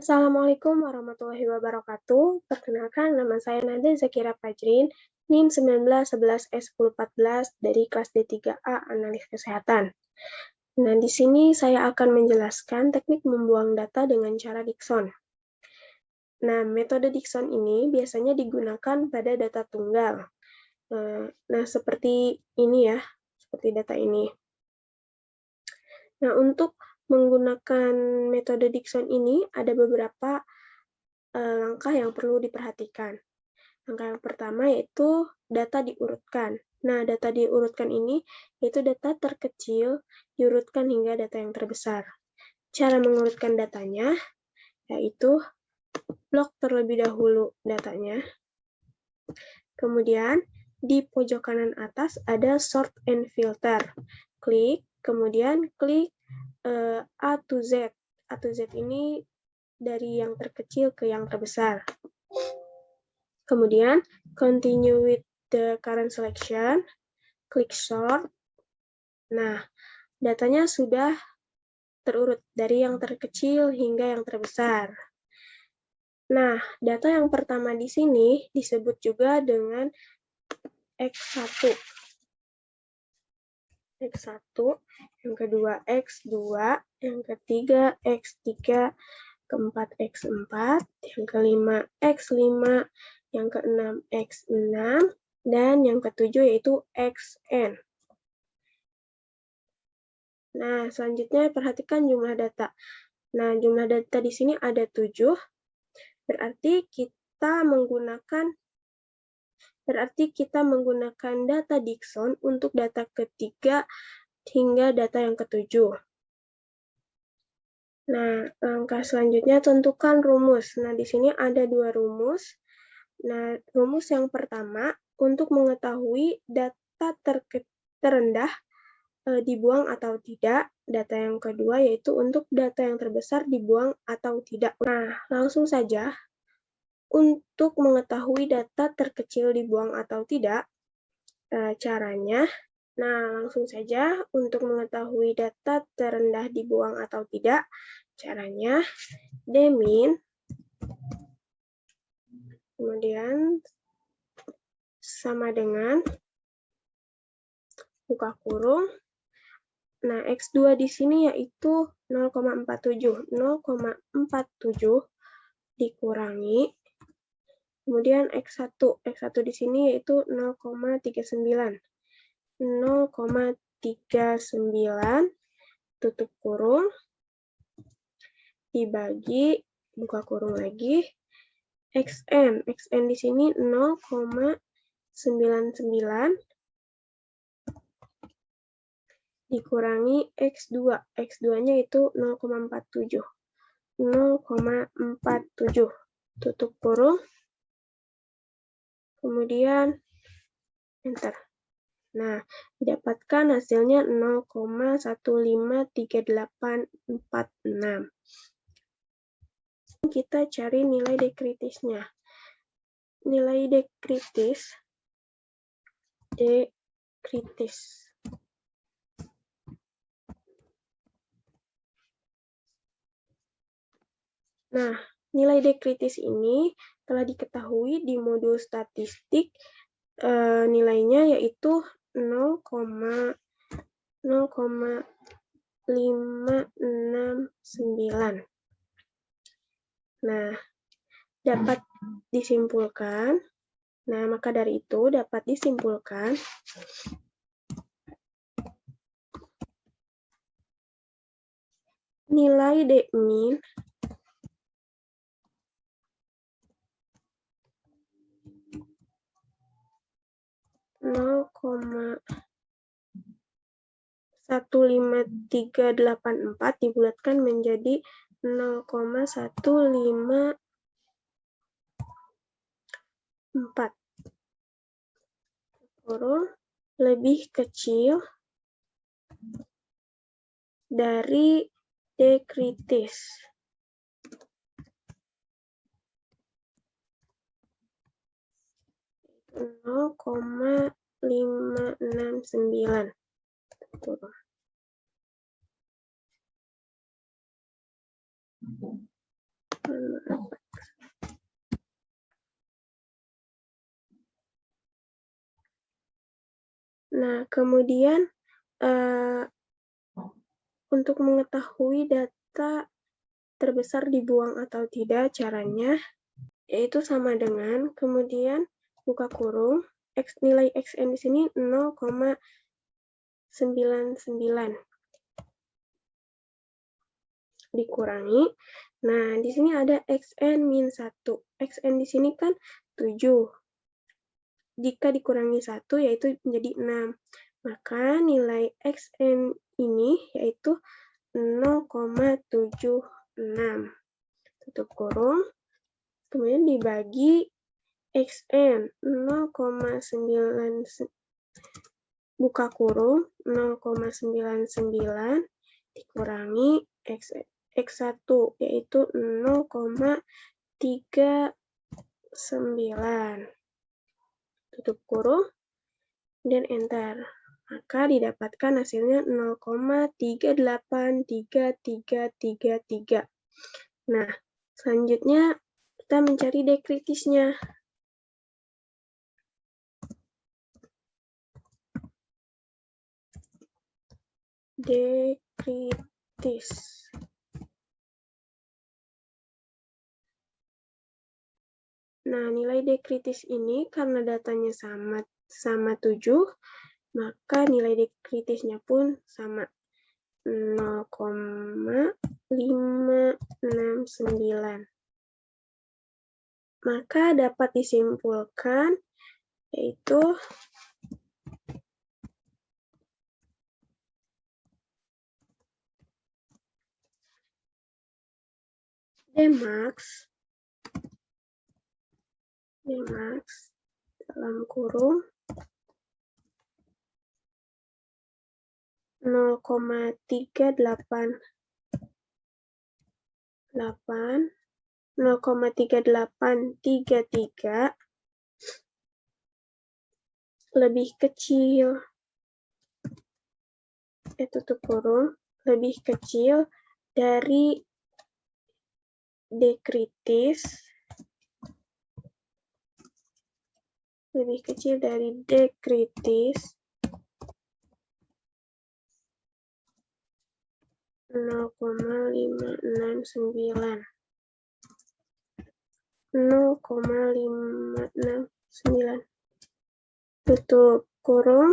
Assalamualaikum warahmatullahi wabarakatuh. Perkenalkan, nama saya Nada Zakira Fajrin, NIM 1911S1014 dari kelas D3A Analis Kesehatan. Nah, di sini saya akan menjelaskan teknik membuang data dengan cara Dickson. Nah, metode Dickson ini biasanya digunakan pada data tunggal. Nah, seperti ini ya, seperti data ini. Nah, untuk menggunakan metode Dickson ini ada beberapa langkah yang perlu diperhatikan. Langkah yang pertama yaitu data diurutkan. Nah, data diurutkan ini yaitu data terkecil diurutkan hingga data yang terbesar. Cara mengurutkan datanya yaitu blok terlebih dahulu datanya. Kemudian di pojok kanan atas ada sort and filter. Klik, kemudian klik A to Z. A to Z ini dari yang terkecil ke yang terbesar. Kemudian, continue with the current selection, klik sort. Nah, datanya sudah terurut dari yang terkecil hingga yang terbesar. Nah, data yang pertama di sini disebut juga dengan X1. X1, yang kedua X2, yang ketiga X3, keempat X4, yang kelima X5, yang keenam X6, dan yang ketujuh yaitu Xn. Nah, selanjutnya perhatikan jumlah data. Nah, jumlah data di sini ada 7, berarti kita menggunakan data Dickson untuk data ketiga hingga data yang ketujuh. Nah, langkah selanjutnya tentukan rumus. Nah, di sini ada 2 rumus. Nah, rumus yang pertama untuk mengetahui data terendah dibuang atau tidak. Data yang kedua yaitu untuk data yang terbesar dibuang atau tidak. Nah, langsung saja untuk mengetahui data terkecil dibuang atau tidak, caranya. Nah, langsung saja untuk mengetahui data terendah dibuang atau tidak, caranya dmin, kemudian sama dengan buka kurung. Nah, X2 di sini yaitu 0,47. 0,47 dikurangi. Kemudian X1. X1 di sini yaitu 0,39. 0,39 tutup kurung dibagi buka kurung lagi Xn. Xn di sini 0,99 dikurangi X2. X2-nya itu 0,47. 0,47 tutup kurung. Kemudian enter. Nah, didapatkan hasilnya 0,153846. Kita cari nilai dekritisnya. Nilai dekritis. Nah, nilai dekritis ini telah diketahui di modul statistik, nilainya yaitu 0,569. Nah, dapat disimpulkan. Nah, maka dari itu dapat disimpulkan nilai dmin (0,15384) dibulatkan menjadi 0,154 lebih kecil dari dekritis. (0,569). Nah, kemudian untuk mengetahui data terbesar dibuang atau tidak, caranya yaitu sama dengan kemudian buka kurung, nilai xn di sini 0,99. Dikurangi. Nah, di sini ada xn min 1. Xn di sini kan 7. Jika dikurangi 1 yaitu menjadi 6. Maka nilai xn ini yaitu 0,76. Tutup kurung. Kemudian dibagi xn 0,9 buka kurung 0,99 dikurangi x1 yaitu 0,39. Tutup kurung dan enter. Maka didapatkan hasilnya 0,38333. Nah, selanjutnya kita mencari dekritisnya. Dekritis. Nah, nilai dekritis ini karena datanya sama 7, maka nilai dekritisnya pun sama 0,569. Maka dapat disimpulkan yaitu Dmax dalam kurung 0,388 0,3833 lebih kecil, tutup kurung, lebih kecil dari dekritis, 0,569. Tutup kurung.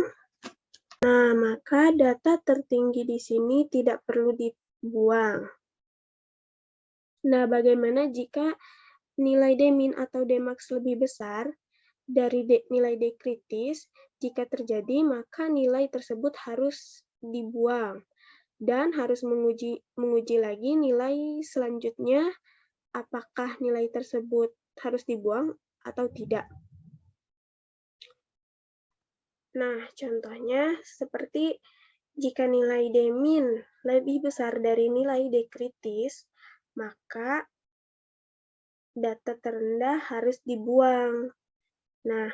Nah, maka data tertinggi di sini tidak perlu dibuang. Nah, bagaimana jika nilai Dmin atau Dmax lebih besar dari nilai dekritis? Jika terjadi, maka nilai tersebut harus dibuang dan harus menguji lagi nilai selanjutnya apakah nilai tersebut harus dibuang atau tidak. Nah, contohnya seperti jika nilai Dmin lebih besar dari nilai dekritis, maka data terendah harus dibuang. Nah,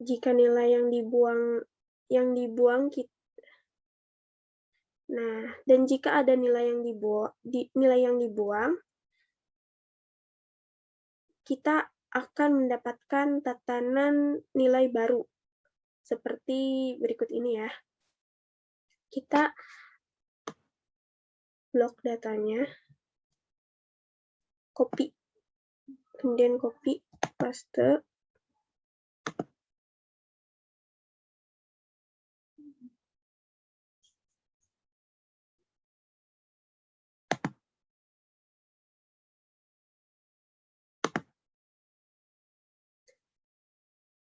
jika nilai yang dibuang dan jika ada nilai yang dibuang, kita akan mendapatkan tatanan nilai baru seperti berikut ini ya. Kita blok datanya, copy, kemudian copy, paste.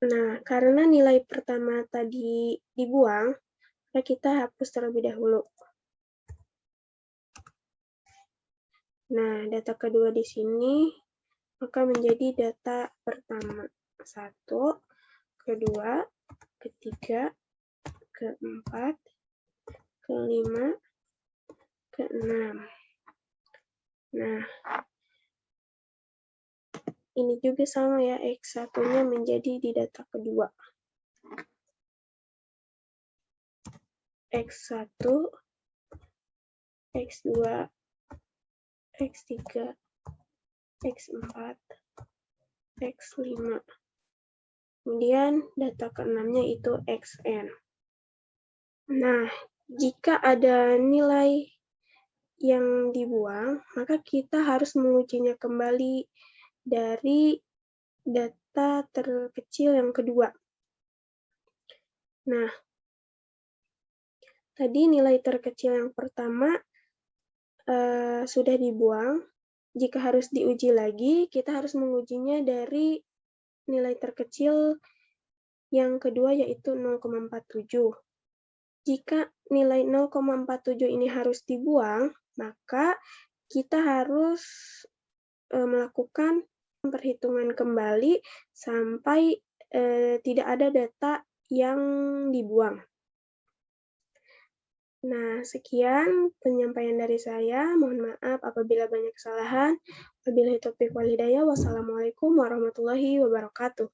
Nah, karena nilai pertama tadi dibuang, maka kita hapus terlebih dahulu. Nah, data kedua di sini maka menjadi data pertama. 1, kedua, ketiga, keempat, kelima, keenam. Nah, ini juga sama ya, X1-nya menjadi di data kedua. X1, X2, X3, X4, X5. Kemudian data keenamnya itu Xn. Nah, jika ada nilai yang dibuang, maka kita harus mengujinya kembali dari data terkecil yang kedua. Nah, tadi nilai terkecil yang pertama sudah dibuang. Jika harus diuji lagi, kita harus mengujinya dari nilai terkecil yang kedua, yaitu 0,47. Jika nilai 0,47 ini harus dibuang, maka kita harus melakukan perhitungan kembali sampai tidak ada data yang dibuang. Nah, sekian penyampaian dari saya. Mohon maaf apabila banyak kesalahan. Wabillahi taufiq wal hidayah. Wassalamualaikum warahmatullahi wabarakatuh.